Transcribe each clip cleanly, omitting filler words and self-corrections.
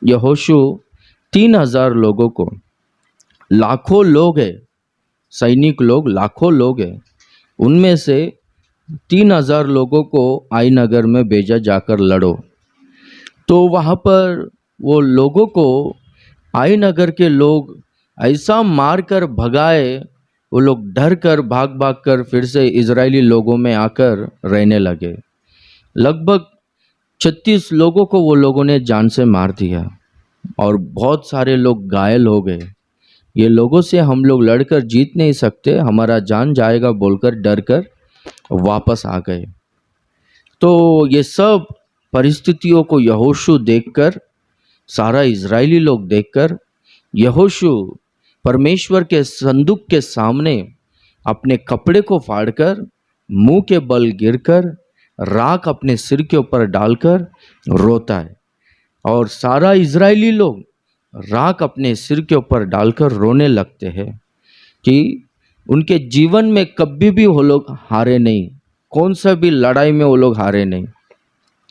यहोशू 3,000 लोगों को, लाखों लोग हैं, सैनिक लोग लाखों लोग हैं, उनमें से 3,000 लोगों को आई नगर में भेजा, जाकर लड़ो। तो वहाँ पर वो लोगों को आई नगर के लोग ऐसा मार कर भगाए, वो लोग डर कर भाग भाग कर फिर से इजरायली लोगों में आकर रहने लगे। लगभग 36 लोगों को वो लोगों ने जान से मार दिया और बहुत सारे लोग घायल हो गए। ये लोगों से हम लोग लड़कर जीत नहीं सकते, हमारा जान जाएगा बोलकर डर कर वापस आ गए। तो ये सब परिस्थितियों को यहोशू देखकर, सारा इजरायली लोग देखकर, यहोशू परमेश्वर के संदूक के सामने अपने कपड़े को फाड़कर, मुंह के बल गिरकर, राख अपने सिर के ऊपर डालकर रोता है। और सारा इजरायली लोग राख अपने सिर के ऊपर डालकर रोने लगते हैं कि उनके जीवन में कभी भी वो लोग हारे नहीं, कौन सा भी लड़ाई में वो लोग हारे नहीं।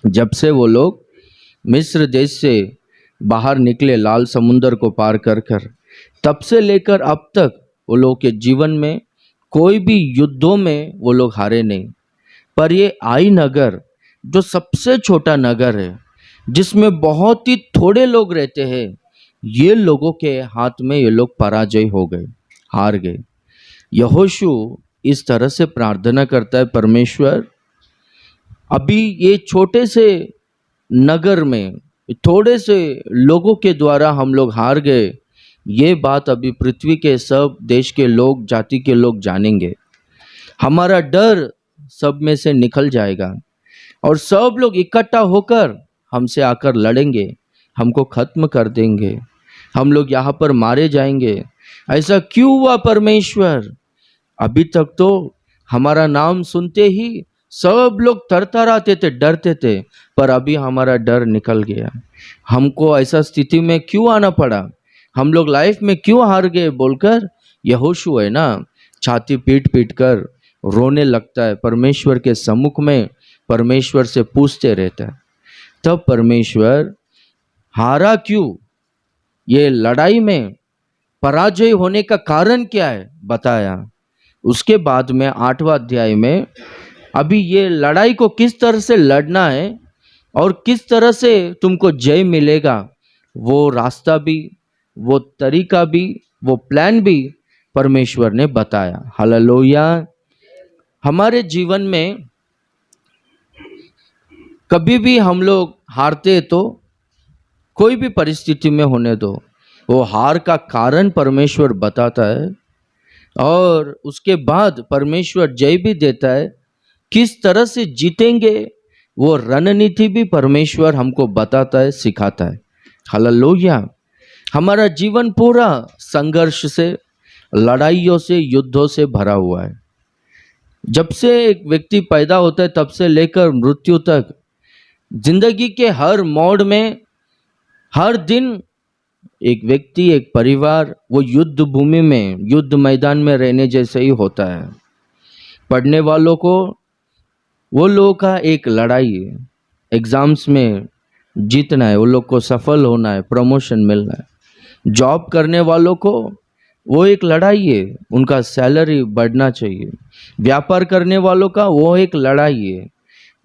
जब से वो लोग मिस्र देश से बाहर निकले लाल समुंदर को पार कर कर, तब से लेकर अब तक वो लोग के जीवन में कोई भी युद्धों में वो लोग हारे नहीं। पर ये आई नगर जो सबसे छोटा नगर है, जिसमें बहुत ही थोड़े लोग रहते हैं, ये लोगों के हाथ में ये लोग पराजय हो गए, हार गए। यहोशू इस तरह से प्रार्थना करता है, परमेश्वर अभी ये छोटे से नगर में थोड़े से लोगों के द्वारा हम लोग हार गए, ये बात अभी पृथ्वी के सब देश के लोग, जाति के लोग जानेंगे। हमारा डर सब में से निकल जाएगा और सब लोग इकट्ठा होकर हमसे आकर लड़ेंगे, हमको खत्म कर देंगे, हम लोग यहाँ पर मारे जाएंगे। ऐसा क्यों हुआ परमेश्वर? अभी तक तो हमारा नाम सुनते ही सब लोग थरथराते थे, डरते थे, पर अभी हमारा डर निकल गया। हमको ऐसा स्थिति में क्यों आना पड़ा, हम लोग लाइफ में क्यों हार गए बोलकर यहोशू है ना, छाती पीट पीट कर रोने लगता है, परमेश्वर के सम्मुख में परमेश्वर से पूछते रहता है। तब परमेश्वर हारा क्यों, ये लड़ाई में पराजय होने का कारण क्या है बताया। उसके बाद में 8वां अध्याय में अभी ये लड़ाई को किस तरह से लड़ना है और किस तरह से तुमको जय मिलेगा, वो रास्ता भी, वो तरीका भी, वो प्लान भी परमेश्वर ने बताया। हालेलुया। हमारे जीवन में कभी भी हम लोग हारते तो कोई भी परिस्थिति में होने दो, वो हार का कारण परमेश्वर बताता है और उसके बाद परमेश्वर जय भी देता है। किस तरह से जीतेंगे वो रणनीति भी परमेश्वर हमको बताता है, सिखाता है। हालेलुया। हमारा जीवन पूरा संघर्ष से, लड़ाइयों से, युद्धों से भरा हुआ है। जब से एक व्यक्ति पैदा होता है तब से लेकर मृत्यु तक, जिंदगी के हर मोड़ में, हर दिन एक व्यक्ति, एक परिवार वो युद्ध भूमि में, युद्ध मैदान में रहने जैसे ही होता है। पढ़ने वालों को वो लोगों का एक लड़ाई है, एग्जाम्स में जीतना है, वो लोग को सफल होना है, प्रमोशन मिलना है। जॉब करने वालों को वो एक लड़ाई है, उनका सैलरी बढ़ना चाहिए। व्यापार करने वालों का वो एक लड़ाई है।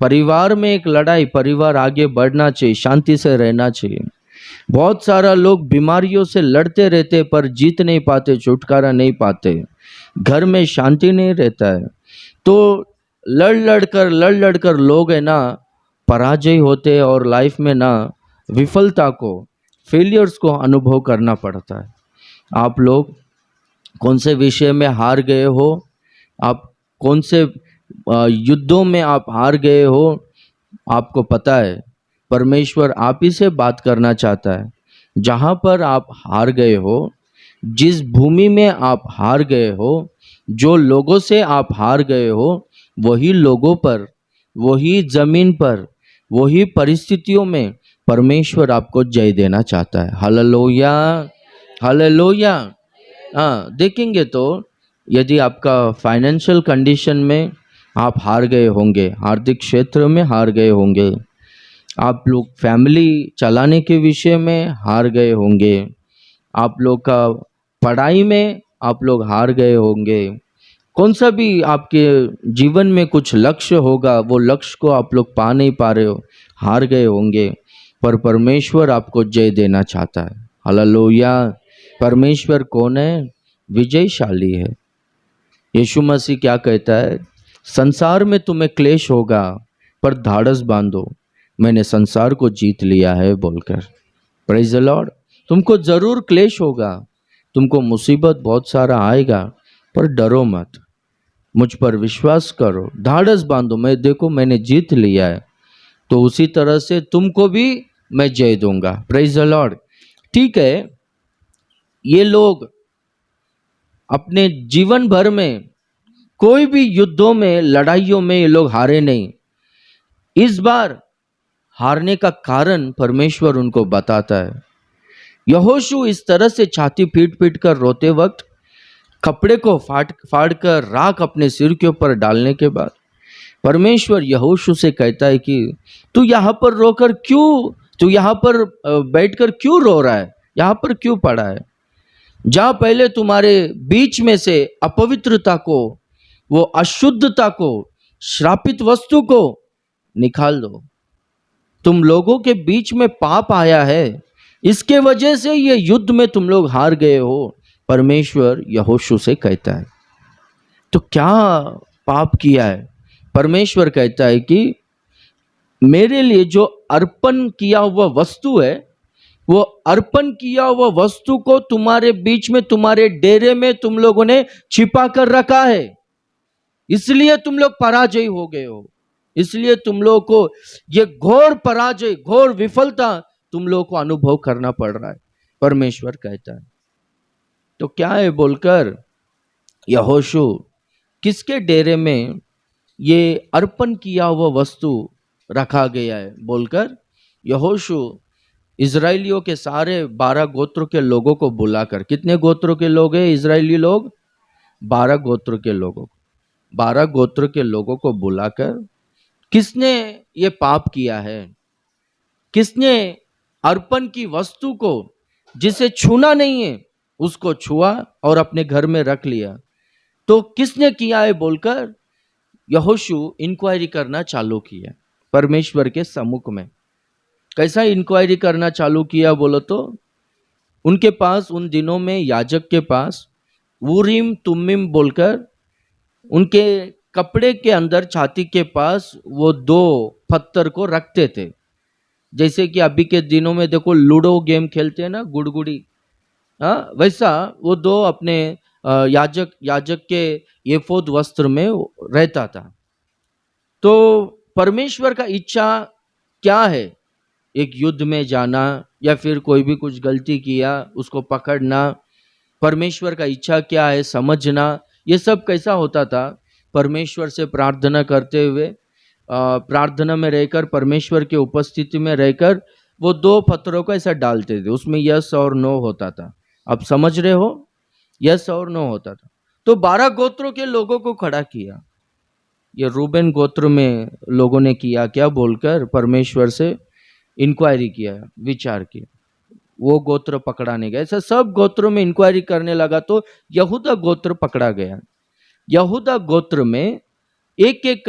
परिवार में एक लड़ाई, परिवार आगे बढ़ना चाहिए, शांति से रहना चाहिए। बहुत सारा लोग बीमारियों से लड़ते रहते पर जीत नहीं पाते, छुटकारा नहीं पाते, घर में शांति नहीं रहता है। तो लड़ लड़ कर लोग है ना पराजय होते और लाइफ में ना विफलता को, फेलियर्स को अनुभव करना पड़ता है। आप लोग कौन से विषय में हार गए हो, आप कौन से युद्धों में आप हार गए हो, आपको पता है। परमेश्वर आप ही से बात करना चाहता है। जहाँ पर आप हार गए हो, जिस भूमि में आप हार गए हो, जो लोगों से आप हार गए हो, वही लोगों पर, वही जमीन पर, वही परिस्थितियों में परमेश्वर आपको जय देना चाहता है। Hallelujah, hallelujah. हाँ, देखेंगे तो यदि आपका फाइनेंशियल कंडीशन में आप हार गए होंगे, आर्थिक क्षेत्र में हार गए होंगे, आप लोग फैमिली चलाने के विषय में हार गए होंगे, आप लोग का पढ़ाई में आप लोग हार गए होंगे, कौन सा भी आपके जीवन में कुछ लक्ष्य होगा, वो लक्ष्य को आप लोग पा नहीं पा रहे हो, हार गए होंगे, पर परमेश्वर आपको जय देना चाहता है। हालेलुया। परमेश्वर कौन है? विजयशाली है। यीशु मसीह क्या कहता है? संसार में तुम्हें क्लेश होगा, पर धाड़स बांधो, मैंने संसार को जीत लिया है बोलकर। Praise the Lord. तुमको जरूर क्लेश होगा, तुमको मुसीबत बहुत सारा आएगा, पर डरो मत, मुझ पर विश्वास करो, धाड़स बांधो, मैं देखो मैंने जीत लिया है, तो उसी तरह से तुमको भी मैं जय दूंगा। Praise the Lord. ठीक है, ये लोग अपने जीवन भर में कोई भी युद्धों में, लड़ाइयों में ये लोग हारे नहीं। इस बार हारने का कारण परमेश्वर उनको बताता है। यहोशू इस तरह से छाती पीट पीट कर रोते वक्त, कपड़े को फाड़ कर राख अपने सिर के ऊपर डालने के बाद परमेश्वर यहोशू से कहता है कि तू यहाँ पर रोकर क्यों, तू यहाँ पर बैठकर क्यों रो रहा है, यहाँ पर क्यों पड़ा है? जा पहले तुम्हारे बीच में से अपवित्रता को, वो अशुद्धता को, श्रापित वस्तु को निकाल दो। तुम लोगों के बीच में पाप आया है, इसके वजह से ये युद्ध में तुम लोग हार गए हो, परमेश्वर यहोशू से कहता है। तो क्या पाप किया है? परमेश्वर कहता है कि मेरे लिए जो अर्पण किया हुआ वस्तु है, वो अर्पण किया हुआ वस्तु को तुम्हारे बीच में, तुम्हारे डेरे में तुम लोगों ने छिपा कर रखा है, इसलिए तुम लोग पराजय हो गए हो, इसलिए तुम लोग को ये घोर पराजय, घोर विफलता तुम लोग को अनुभव करना पड़ रहा है, परमेश्वर कहता है। तो क्या है बोलकर यहोशू किसके डेरे में ये अर्पण किया हुआ वस्तु रखा गया है बोलकर यहोशू इजराइलियों के सारे 12 गोत्रों के लोगों को बुलाकर, कितने गोत्रों के लोग हैं इजराइली लोग? 12 गोत्रों के लोगों को, 12 गोत्रों के लोगों को बुलाकर, किसने ये पाप किया है, किसने अर्पण की वस्तु को जिसे छूना नहीं है उसको छुआ और अपने घर में रख लिया, तो किसने किया है बोलकर यहोशू इंक्वायरी करना चालू किया परमेश्वर के सम्मुख में। कैसा इंक्वायरी करना चालू किया बोलो तो, उनके पास उन दिनों में याजक के पास उरीम तुम्मीम बोलकर उनके कपड़े के अंदर छाती के पास वो 2 पत्थर को रखते थे। जैसे कि अभी के दिनों में देखो लूडो गेम खेलते हैं ना, गुड़गुड़ी, हाँ, वैसा वो 2 अपने याजक के एफोद वस्त्र में रहता था। तो परमेश्वर का इच्छा क्या है? एक युद्ध में जाना या फिर कोई भी कुछ गलती किया उसको पकड़ना, परमेश्वर का इच्छा क्या है समझना, ये सब कैसा होता था? परमेश्वर से प्रार्थना करते हुए, प्रार्थना में रहकर, परमेश्वर के उपस्थिति में रहकर वो 2 पत्थरों को ऐसा डालते थे, उसमें यस और नो होता था। अब समझ रहे हो? यस और नो होता था। तो 12 गोत्रों के लोगों को खड़ा किया। ये रूबेन गोत्र में लोगों ने किया क्या बोलकर परमेश्वर से इंक्वायरी किया, विचार किया, वो गोत्र पकड़ाने गए। ऐसा सब गोत्रों में इंक्वायरी करने लगा तो यहूदा गोत्र पकड़ा गया। यहूदा गोत्र में एक एक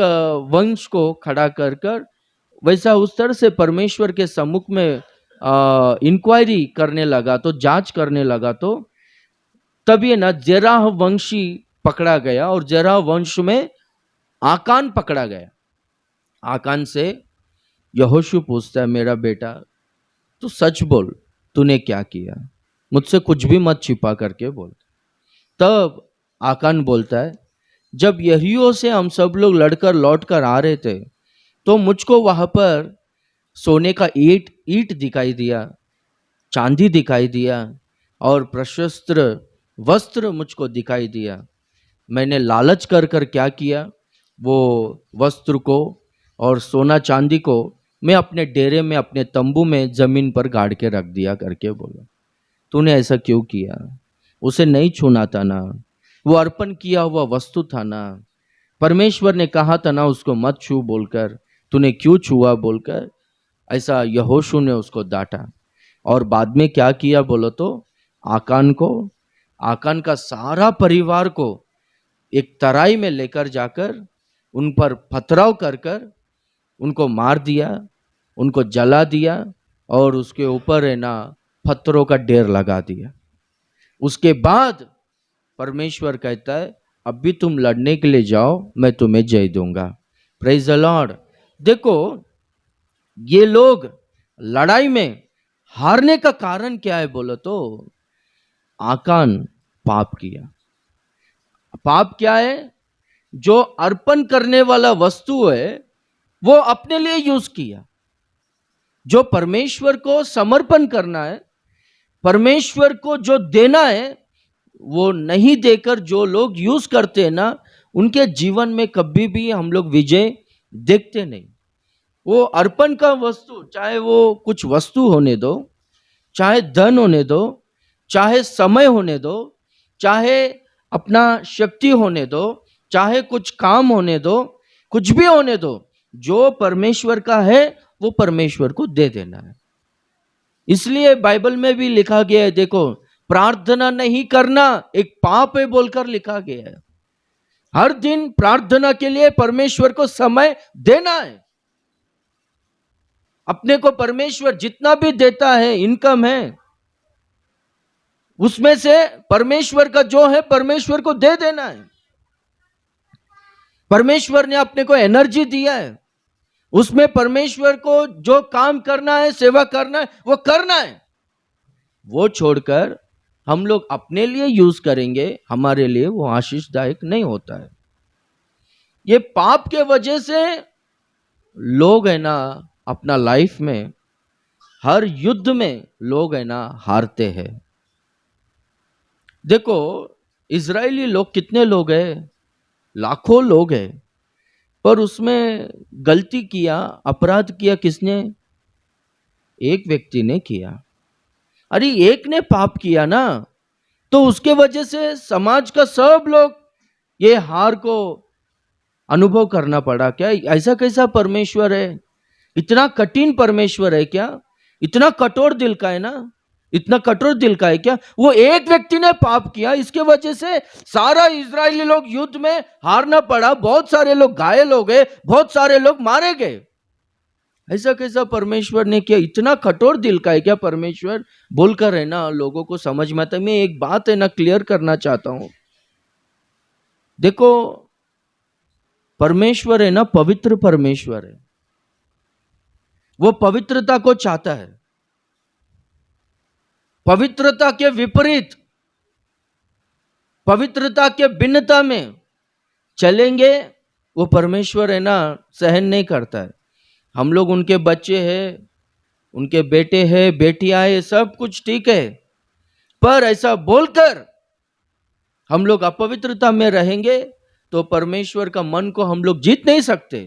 वंश को खड़ा कर कर वैसा उस तरह से परमेश्वर के सम्मुख में इंक्वायरी करने लगा, तो जांच करने लगा, तो तब ये ना जेराह वंशी पकड़ा गया और जेराह वंश में आकान पकड़ा गया। आकान से यहोशू पूछता है, मेरा बेटा तू सच बोल, तूने क्या किया, मुझसे कुछ भी मत छिपा करके बोल। तब आकान बोलता है, जब यरीहो से हम सब लोग लड़कर लौट कर आ रहे थे तो मुझको वहां पर सोने का ईट दिखाई दिया, चांदी दिखाई दिया और प्रशस्त्र वस्त्र मुझको दिखाई दिया। मैंने लालच कर कर क्या किया, वो वस्त्र को और सोना चांदी को मैं अपने डेरे में, अपने तंबू में जमीन पर गाड़ के रख दिया करके बोला। तूने ऐसा क्यों किया? उसे नहीं छूना था ना, वो अर्पण किया हुआ वस्तु था ना, परमेश्वर ने कहा था ना उसको मत छू बोलकर, तूने क्यों छुआ बोलकर ऐसा यहोशू ने उसको डांटा। और बाद में क्या किया बोलो तो, आकान का सारा परिवार को एक तराई में लेकर जाकर उन पर पथराव कर कर उनको मार दिया, उनको जला दिया और उसके ऊपर है ना पत्थरों का ढेर लगा दिया। उसके बाद परमेश्वर कहता है अब भी तुम लड़ने के लिए जाओ, मैं तुम्हें जय दूंगा। Praise the Lord. देखो ये लोग लड़ाई में हारने का कारण क्या है बोलो तो, आकान पाप किया। पाप क्या है? जो अर्पण करने वाला वस्तु है वो अपने लिए यूज किया। जो परमेश्वर को समर्पण करना है, परमेश्वर को जो देना है, वो नहीं देकर जो लोग यूज करते हैं ना, उनके जीवन में कभी भी हम लोग विजय देखते नहीं। वो अर्पण का वस्तु, चाहे वो कुछ वस्तु होने दो, चाहे धन होने दो, चाहे समय होने दो, चाहे अपना शक्ति होने दो, चाहे कुछ काम होने दो, कुछ भी होने दो, जो परमेश्वर का है वो परमेश्वर को दे देना है। इसलिए बाइबल में भी लिखा गया है, देखो प्रार्थना नहीं करना एक पाप है बोलकर लिखा गया है। हर दिन प्रार्थना के लिए परमेश्वर को समय देना है। अपने को परमेश्वर जितना भी देता है, इनकम है, उसमें से परमेश्वर का जो है परमेश्वर को दे देना है। परमेश्वर ने अपने को एनर्जी दिया है, उसमें परमेश्वर को जो काम करना है, सेवा करना है, वो करना है। वो छोड़कर हम लोग अपने लिए यूज करेंगे, हमारे लिए वो आशीषदायक नहीं होता है। ये पाप के वजह से लोग है ना अपना लाइफ में हर युद्ध में लोग है ना हारते हैं। देखो इजरायली लोग कितने लोग हैं? लाखों लोग हैं, पर उसमें गलती किया, अपराध किया किसने? एक व्यक्ति ने किया। अरे एक ने पाप किया ना, तो उसके वजह से समाज का सब लोग ये हार को अनुभव करना पड़ा। क्या ऐसा कैसा परमेश्वर है? इतना कठिन परमेश्वर है क्या? इतना कठोर दिल का है ना? इतना कठोर दिल का है क्या? वो एक व्यक्ति ने पाप किया, इसके वजह से सारा इजरायली लोग युद्ध में हारना पड़ा, बहुत सारे लोग घायल हो गए, बहुत सारे लोग मारे गए। ऐसा कैसा परमेश्वर ने किया? इतना कठोर दिल का है क्या परमेश्वर? बोलकर है ना लोगों को समझ में आता। मैं एक बात है ना क्लियर करना चाहता हूं। देखो परमेश्वर है ना पवित्र परमेश्वर है, वो पवित्रता को चाहता है। पवित्रता के विपरीत, पवित्रता के भिन्नता में चलेंगे, वो परमेश्वर है ना सहन नहीं करता है। हम लोग उनके बच्चे हैं, उनके बेटे हैं, बेटियां हैं, सब कुछ ठीक है, पर ऐसा बोलकर हम लोग अपवित्रता में रहेंगे तो परमेश्वर का मन को हम लोग जीत नहीं सकते।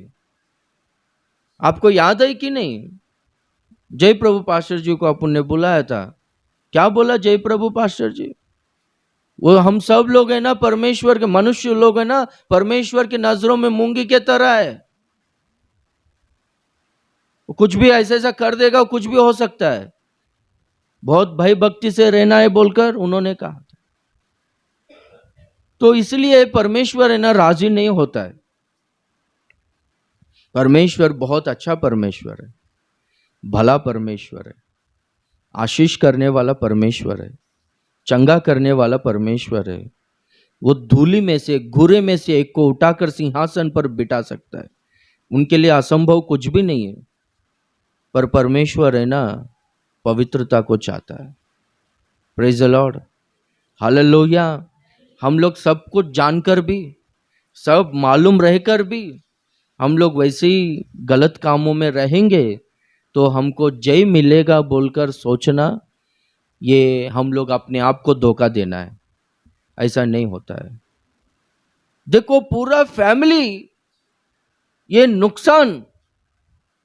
आपको याद है कि नहीं, जय प्रभु पास्टर जी को अपन ने बुलाया था, क्या बोला जय प्रभु पास्टर जी? वो हम सब लोग है ना परमेश्वर के, मनुष्य लोग है ना परमेश्वर की नजरों में मूंगी के तरह है। वो कुछ भी ऐसा ऐसा कर देगा, कुछ भी हो सकता है। बहुत भय भक्ति से रहना है बोलकर उन्होंने कहा। तो इसलिए परमेश्वर है ना राजी नहीं होता है। परमेश्वर बहुत अच्छा परमेश्वर है, भला परमेश्वर है, आशीष करने वाला परमेश्वर है, चंगा करने वाला परमेश्वर है। वो धूली में से, घुरे में से एक को उठाकर सिंहासन पर बिठा सकता है। उनके लिए असंभव कुछ भी नहीं है। पर परमेश्वर है ना पवित्रता को चाहता है। Praise the Lord, hallelujah. हम लोग सब कुछ जानकर भी, सब मालूम रहकर भी हम लोग वैसे ही गलत कामों में रहेंगे तो हमको जय मिलेगा बोलकर सोचना, ये हम लोग अपने आप को धोखा देना है। ऐसा नहीं होता है। देखो पूरा फैमिली ये नुकसान,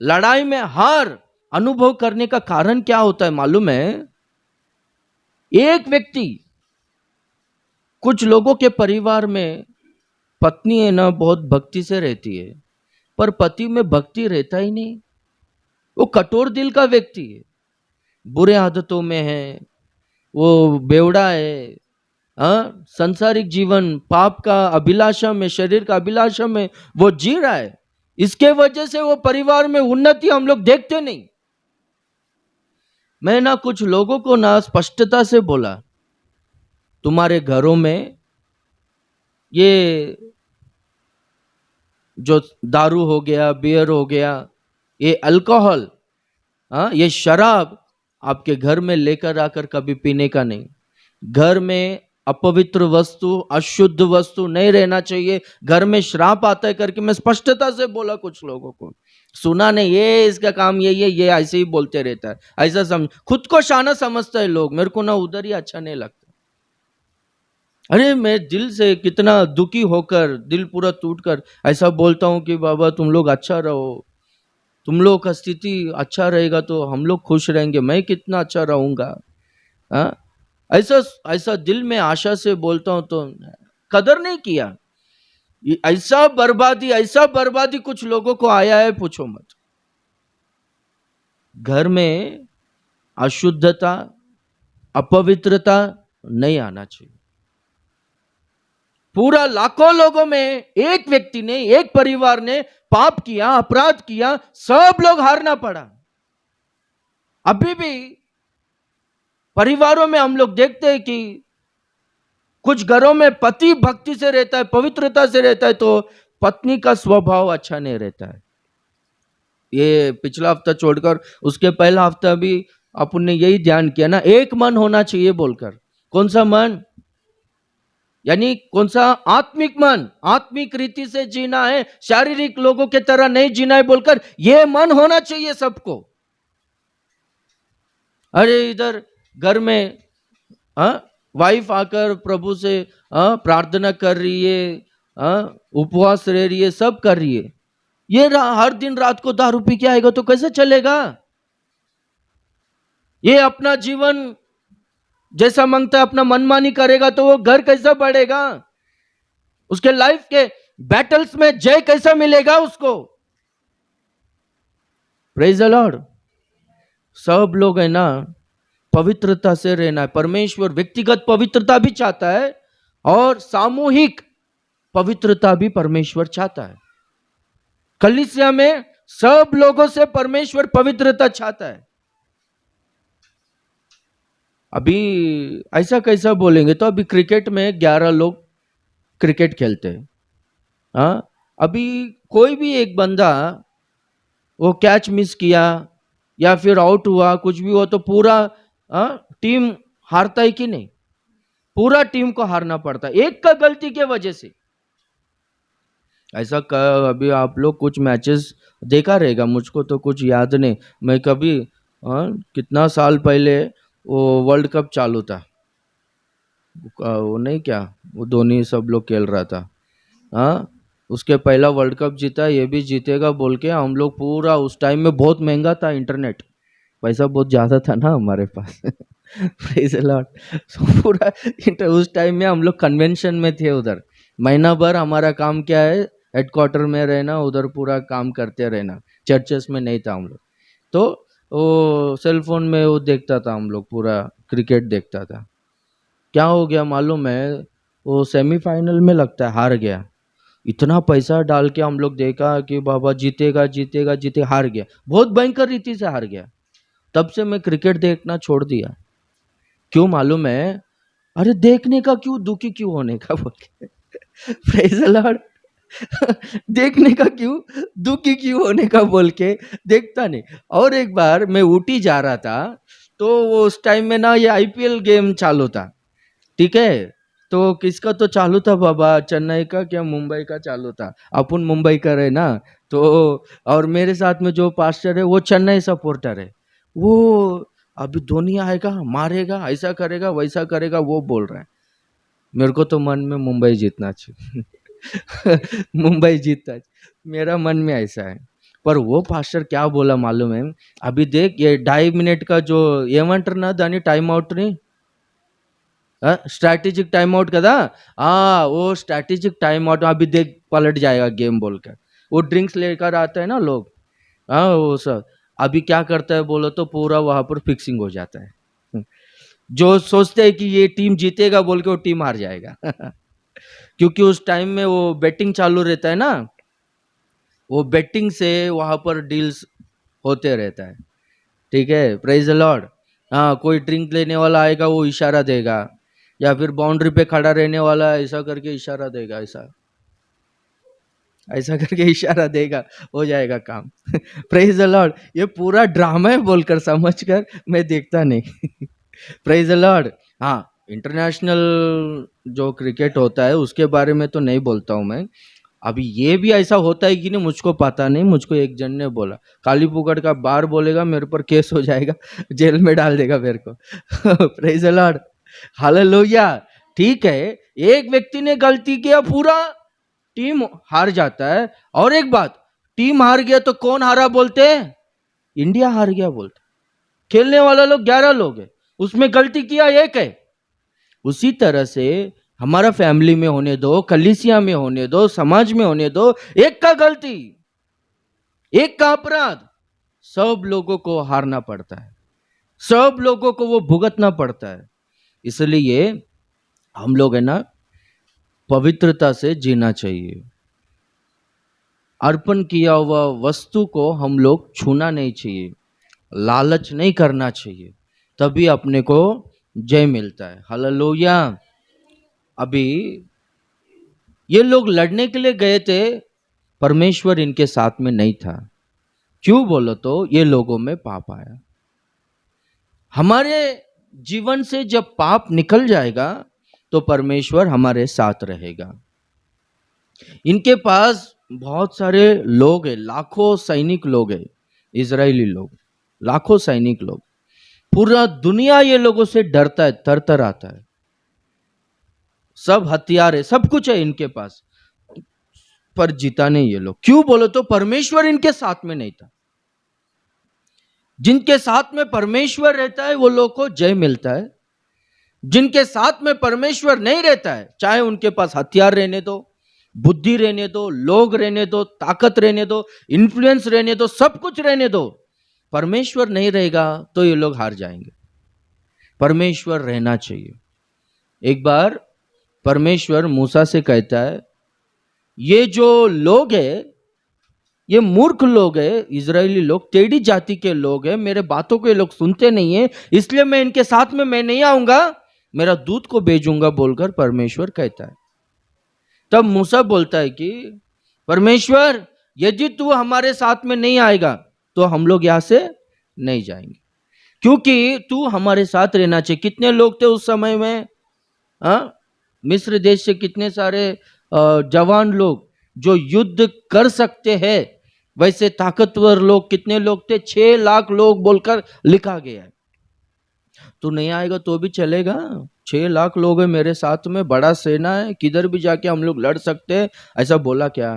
लड़ाई में हार अनुभव करने का कारण क्या होता है मालूम है? एक व्यक्ति, कुछ लोगों के परिवार में पत्नी है ना बहुत भक्ति से रहती है, पर पति में भक्ति रहता ही नहीं। वो कठोर दिल का व्यक्ति है, बुरे आदतों में है, वो बेवड़ा है, हाँ, संसारिक जीवन पाप का अभिलाषा में, शरीर का अभिलाषा में वो जी रहा है। इसके वजह से वो परिवार में उन्नति हम लोग देखते नहीं। मैं ना कुछ लोगों को ना स्पष्टता से बोला, तुम्हारे घरों में ये जो दारू हो गया, बियर हो गया, ये अल्कोहल, हाँ, ये शराब आपके घर में लेकर आकर कभी पीने का नहीं। घर में अपवित्र वस्तु, अशुद्ध वस्तु नहीं रहना चाहिए। घर में श्राप आता है करके मैं स्पष्टता से बोला कुछ लोगों को। सुना नहीं, ये इसका काम ये ऐसे ही बोलते रहता है, ऐसा समझ, खुद को शाना समझता है लोग। मेरे को ना उधर ही अच्छा नहीं लगता। अरे मैं दिल से कितना दुखी होकर, दिल पूरा टूट कर ऐसा बोलता हूँ कि बाबा तुम लोग अच्छा रहो, तुम लोग का स्थिति अच्छा रहेगा तो हम लोग खुश रहेंगे, मैं कितना अच्छा रहूंगा। हाँ, ऐसा ऐसा दिल में आशा से बोलता हूं तो कदर नहीं किया। ऐसा बर्बादी कुछ लोगों को आया है, पूछो मत। घर में अशुद्धता, अपवित्रता नहीं आना चाहिए। पूरा लाखों लोगों में एक व्यक्ति ने, एक परिवार ने पाप किया, अपराध किया, सब लोग हारना पड़ा। अभी भी परिवारों में हम लोग देखते हैं कि कुछ घरों में पति भक्ति से रहता है, पवित्रता से रहता है, तो पत्नी का स्वभाव अच्छा नहीं रहता है। ये पिछला हफ्ता छोड़कर उसके पहला हफ्ता भी अपन ने यही ध्यान किया ना, एक मन होना चाहिए बोलकर। कौन सा मन? यानी कौन सा? आत्मिक मन, आत्मिक रीति से जीना है, शारीरिक लोगों के तरह नहीं जीना है बोलकर यह मन होना चाहिए सबको। अरे इधर घर में वाइफ आकर प्रभु से प्रार्थना कर रही है, उपवास रह रही है, सब कर रही है, ये हर दिन रात को दारू पी के आएगा तो कैसे चलेगा? ये अपना जीवन जैसा मांगता है अपना मनमानी करेगा तो वो घर कैसा बढ़ेगा? उसके लाइफ के बैटल्स में जय कैसा मिलेगा उसको? Praise the Lord. सब लोग है ना पवित्रता से रहना है। परमेश्वर व्यक्तिगत पवित्रता भी चाहता है और सामूहिक पवित्रता भी परमेश्वर चाहता है। कलीसिया में सब लोगों से परमेश्वर पवित्रता चाहता है। अभी ऐसा कैसा बोलेंगे तो अभी क्रिकेट में 11 लोग क्रिकेट खेलते हैं। हाँ, अभी कोई भी एक बंदा वो कैच मिस किया या फिर आउट हुआ, कुछ भी हुआ तो पूरा टीम हारता है कि नहीं? पूरा टीम को हारना पड़ता है एक का गलती के वजह से। ऐसा अभी आप लोग कुछ मैचेस देखा रहेगा, मुझको तो कुछ याद नहीं। मैं कभी कितना साल पहले वो वर्ल्ड कप चालू था, वो नहीं क्या, वो धोनी सब लोग खेल रहा था, उसके पहला वर्ल्ड कप जीता, ये भी जीतेगा बोल के हम लोग पूरा, उस टाइम में बहुत महंगा था इंटरनेट, पैसा बहुत ज़्यादा था ना हमारे पास प्रेज़ द लॉर्ड। सो पूरा उस टाइम में हम लोग कन्वेंशन में थे उधर, महीना भर हमारा काम क्या है, हेडक्वार्टर में रहना, उधर पूरा काम करते रहना, चर्चेस में नहीं था हम लोग। तो वो सेल फोन में वो देखता था हम लोग, पूरा क्रिकेट देखता था। क्या हो गया मालूम है, वो सेमीफाइनल में लगता है हार गया। इतना पैसा डाल के हम लोग देखा कि बाबा जीतेगा जीतेगा जीते, हार गया, बहुत भयंकर रीति से हार गया। तब से मैं क्रिकेट देखना छोड़ दिया। क्यों मालूम है? अरे देखने का क्यों, दुखी क्यों होने का बोल के प्रेज़ द लॉर्ड देखने का क्यों, दुखी क्यों होने का बोल के देखता नहीं। और एक बार मैं ऊटी जा रहा था, तो वो उस टाइम में ना ये आईपीएल गेम चालू था, ठीक है? तो किसका तो चालू था बाबा, चेन्नई का क्या मुंबई का चालू था। अपन मुंबई का है ना, तो और मेरे साथ में जो पास्टर है वो चेन्नई सपोर्टर है। वो अभी धोनी आएगा, मारेगा, ऐसा करेगा वैसा करेगा, वो बोल रहा है। मेरे को तो मन में मुंबई जीतना चाहिए मुंबई जीतता है, मेरा मन में ऐसा है। पर वो पास्टर क्या बोला मालूम है? अभी देख, ये 2.5 मिनट का जो ఏమంటారు ना దాని टाइम आउट नहीं, स्ट्रैटेजिक टाइम आउट कदा, वो स्ट्रैटेजिक टाइम आउट, अभी देख पलट जाएगा गेम बोलकर। वो ड्रिंक्स लेकर आते हैं ना लोग, वो सब, अभी क्या करता है बोलो तो पूरा वहां पर फिक्सिंग हो जाता है। जो सोचते हैं कि ये टीम जीतेगा बोल के वो टीम हार जाएगा। क्योंकि उस टाइम में वो बेटिंग चालू रहता है ना, वो बेटिंग से वहां पर डील्स होते रहता है। ठीक है, प्रेज द लॉर्ड। हाँ, कोई ड्रिंक लेने वाला आएगा वो इशारा देगा, या फिर बाउंड्री पे खड़ा रहने वाला ऐसा करके इशारा देगा, ऐसा ऐसा करके इशारा देगा, हो जाएगा काम। Praise the Lord. ये पूरा ड्रामा है बोलकर समझकर मैं देखता नहीं। Praise the Lord. हाँ, इंटरनेशनल जो क्रिकेट होता है उसके बारे में तो नहीं बोलता हूँ मैं। अभी ये भी ऐसा होता है कि नहीं मुझको पता नहीं, मुझको एक जन ने बोला, काली पुकड़ का बार बोलेगा मेरे पर केस हो जाएगा, जेल में डाल देगा मेरे को। Praise the Lord, hallelujah. ठीक है, एक व्यक्ति ने गलती किया पूरा टीम हार जाता है। और एक बात, टीम हार गया तो कौन हारा बोलते हैं? इंडिया हार गया बोलते। खेलने वाला लोग 11 लोग है, उसमें गलती किया एक है। उसी तरह से हमारा फैमिली में होने दो, कलीसिया में होने दो, समाज में होने दो, एक का गलती, एक का अपराध, सब लोगों को हारना पड़ता है, सब लोगों को वो भुगतना पड़ता है। इसलिए हम लोग है ना पवित्रता से जीना चाहिए। अर्पण किया हुआ वस्तु को हम लोग छूना नहीं चाहिए, लालच नहीं करना चाहिए, तभी अपने को जय मिलता है। हालेलुया। अभी ये लोग लड़ने के लिए गए थे, परमेश्वर इनके साथ में नहीं था। क्यों बोलो तो ये लोगों में पाप आया। हमारे जीवन से जब पाप निकल जाएगा तो परमेश्वर हमारे साथ रहेगा। इनके पास बहुत सारे लोग हैं, लाखों सैनिक लोग हैं, इजरायली लोग, लाखों सैनिक लोग। पूरा दुनिया ये लोगों से डरता है, थर आता है। सब हथियार है, सब कुछ है इनके पास, पर जीता नहीं ये लोग। क्यों बोलो तो परमेश्वर इनके साथ में नहीं था। जिनके साथ में परमेश्वर रहता है वो लोग को जय मिलता है। जिनके साथ में परमेश्वर नहीं रहता है, चाहे उनके पास हथियार रहने दो, बुद्धि रहने दो, लोग रहने दो, ताकत रहने दो, इन्फ्लुएंस रहने दो, सब कुछ रहने दो, परमेश्वर नहीं रहेगा तो ये लोग हार जाएंगे। परमेश्वर रहना चाहिए। एक बार परमेश्वर मूसा से कहता है, ये जो लोग हैं ये मूर्ख लोग हैं, इजरायली लोग टेढ़ी जाति के लोग हैं, मेरे बातों को ये लोग सुनते नहीं है, इसलिए मैं इनके साथ में मैं नहीं आऊंगा, मेरा दूत को भेजूंगा बोलकर परमेश्वर कहता है। तब मूसा बोलता है कि परमेश्वर यदि तू हमारे साथ में नहीं आएगा तो हम लोग यहां से नहीं जाएंगे, क्योंकि तू हमारे साथ रहना चाहिए। कितने लोग थे उस समय में? मिस्र देश से कितने सारे जवान लोग जो युद्ध कर सकते हैं, वैसे ताकतवर लोग कितने लोग थे? 6 लाख लोग बोलकर लिखा गया है। तू नहीं आएगा तो भी चलेगा, 6 लाख लोग हैं मेरे साथ में, बड़ा सेना है, किधर भी जाके हम लोग लड़ सकते हैं, ऐसा बोला क्या?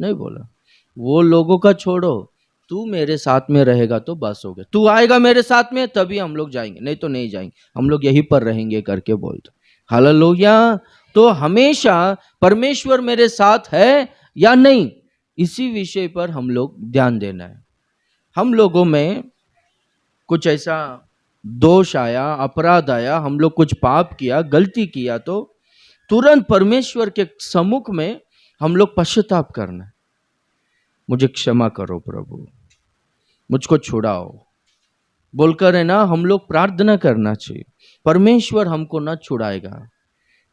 नहीं बोला। वो लोगों का छोड़ो, तू मेरे साथ में रहेगा तो बस हो गया। तू आएगा मेरे साथ में तभी हम लोग जाएंगे, नहीं तो नहीं जाएंगे, हम लोग यहीं पर रहेंगे करके बोलते। हालेलुया। तो हमेशा परमेश्वर मेरे साथ है या नहीं, इसी विषय पर हम लोग ध्यान देना है। हम लोगों में कुछ ऐसा दोष आया, अपराध आया, हम लोग कुछ पाप किया, गलती किया, तो तुरंत परमेश्वर के सम्मुख में हम लोग पश्चाताप करना है। मुझे क्षमा करो प्रभु, मुझको छुड़ाओ बोलकर है ना हम लोग प्रार्थना करना चाहिए। परमेश्वर हमको ना छुड़ाएगा,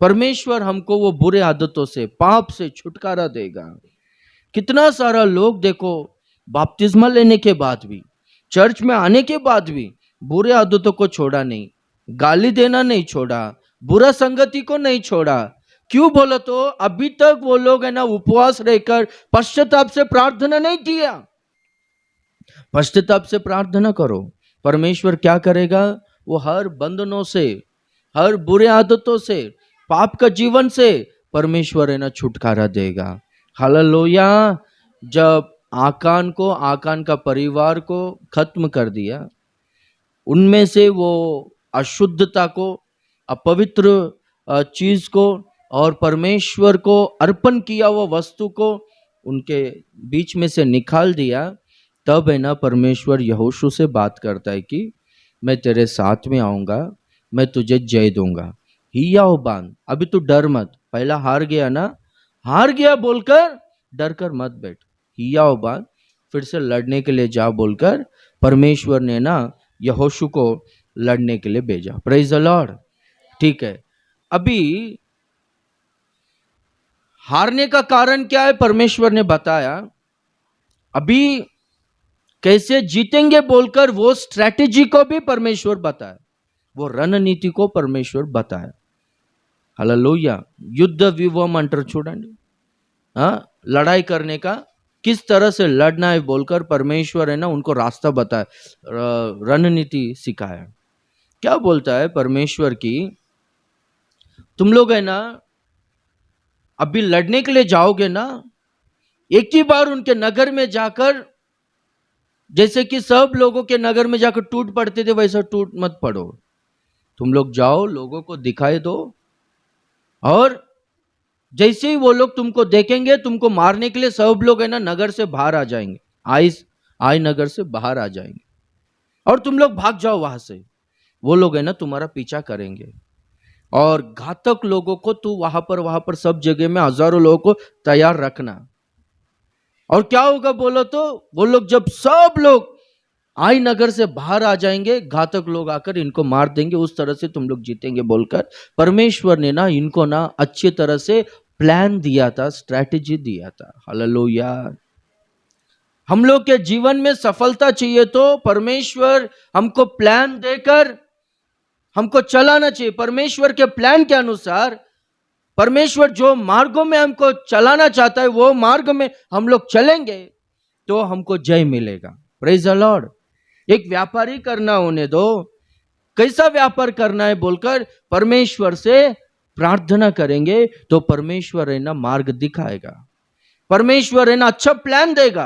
परमेश्वर हमको वो बुरे आदतों से, पाप से छुटकारा देगा। कितना सारा लोग देखो बपतिस्मा लेने के बाद भी, चर्च में आने के बाद भी बुरे आदतों को छोड़ा नहीं, गाली देना नहीं छोड़ा, बुरा संगति को नहीं छोड़ा। क्यों बोलो तो अभी तक वो लोग है ना उपवास रहकर पश्चाताप से प्रार्थना नहीं किया। पश्चाताप से प्रार्थना करो, परमेश्वर क्या करेगा? वो हर बंधनों से, हर बुरे आदतों से, पाप का जीवन से परमेश्वर है ना छुटकारा देगा। हालेलुया। जब आकान का परिवार को खत्म कर दिया, उनमें से वो अशुद्धता को, अपवित्र चीज को और परमेश्वर को अर्पण किया हुआ वस्तु को उनके बीच में से निकाल दिया, तब है ना परमेश्वर यहोशू से बात करता है कि मैं तेरे साथ में आऊंगा, मैं तुझे जय दूंगा। हियाव बांध, अभी तू डर मत, पहला हार गया ना, हार गया बोलकर डर कर मत बैठ, हियाव बांध, फिर से लड़ने के लिए जा बोलकर परमेश्वर ने ना यहोशू को लड़ने के लिए भेजा। Praise the Lord. ठीक है, अभी हारने का कारण क्या है परमेश्वर ने बताया, अभी कैसे जीतेंगे बोलकर वो स्ट्रैटेजी को भी परमेश्वर बताया, वो रणनीति को परमेश्वर बताया। हालेलुया। युद्ध व्यूहम अंटर చూడండి, लड़ाई करने का किस तरह से लड़ना है बोलकर परमेश्वर है ना उनको रास्ता बताया, रणनीति सिखाया। क्या बोलता है परमेश्वर की, तुम लोग है ना अभी लड़ने के लिए जाओगे ना, एक ही बार उनके नगर में जाकर, जैसे कि सब लोगों के नगर में जाकर टूट पड़ते थे वैसा टूट मत पड़ो, तुम लोग जाओ, लोगों को दिखाई दो, और जैसे ही वो लोग तुमको देखेंगे तुमको मारने के लिए सब लोग है ना नगर से बाहर आ जाएंगे, आई नगर से बाहर आ जाएंगे, और तुम लोग भाग जाओ वहां से, वो लोग है ना तुम्हारा पीछा करेंगे, और घातक लोगों को तू वहां पर सब जगह में हजारों लोगों को तैयार रखना। और क्या होगा बोलो तो, वो लोग जब सब लोग आई नगर से बाहर आ जाएंगे, घातक लोग आकर इनको मार देंगे, उस तरह से तुम लोग जीतेंगे बोलकर परमेश्वर ने ना इनको ना अच्छी तरह से प्लान दिया था, स्ट्रैटेजी दिया था। हालेलुया। हम लोग के जीवन में सफलता चाहिए तो परमेश्वर हमको प्लान देकर हमको चलाना चाहिए। परमेश्वर के प्लान के अनुसार परमेश्वर जो मार्गों में हमको चलाना चाहता है वो मार्ग में हम लोग चलेंगे तो हमको जय मिलेगा। Praise the Lord. एक व्यापारी करना होने दो, कैसा व्यापार करना है बोलकर परमेश्वर से प्रार्थना करेंगे तो परमेश्वर है ना मार्ग दिखाएगा, परमेश्वर है ना अच्छा प्लान देगा,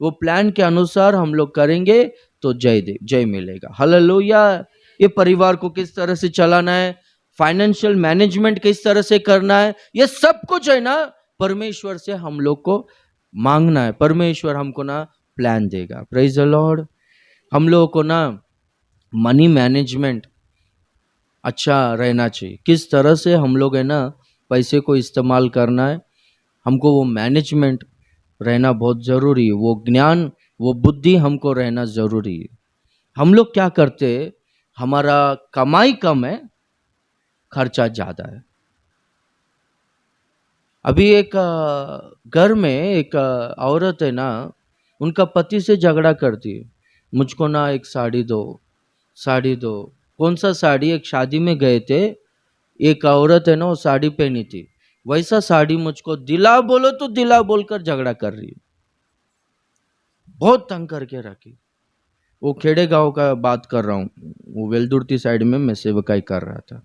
वो प्लान के अनुसार हम लोग करेंगे तो जय मिलेगा। हालेलुया। ये परिवार को किस तरह से चलाना है, फाइनेंशियल मैनेजमेंट किस तरह से करना है, ये सब कुछ है ना परमेश्वर से हम लोग को मांगना है, परमेश्वर हमको ना प्लान देगा। Praise the Lord. हम लोगों को ना मनी मैनेजमेंट अच्छा रहना चाहिए, किस तरह से हम लोग है ना पैसे को इस्तेमाल करना है, हमको वो मैनेजमेंट रहना बहुत ज़रूरी है, वो ज्ञान वो बुद्धि हमको रहना ज़रूरी है। हम लोग क्या करते, हमारा कमाई कम है, खर्चा ज़्यादा है। अभी एक घर में एक औरत है ना, उनका पति से झगड़ा करती है, मुझको ना एक साड़ी दो, साड़ी दो। कौन सा साड़ी, एक शादी में गए थे, एक औरत है ना वो साड़ी पहनी थी, वैसा साड़ी मुझको दिला बोलो तो दिला बोलकर झगड़ा कर रही है, बहुत तंग करके रखी। वो खेड़े गांव का बात कर रहा हूँ, वो वेलदुर्ती साइड में मैं सेवकाई कर रहा था।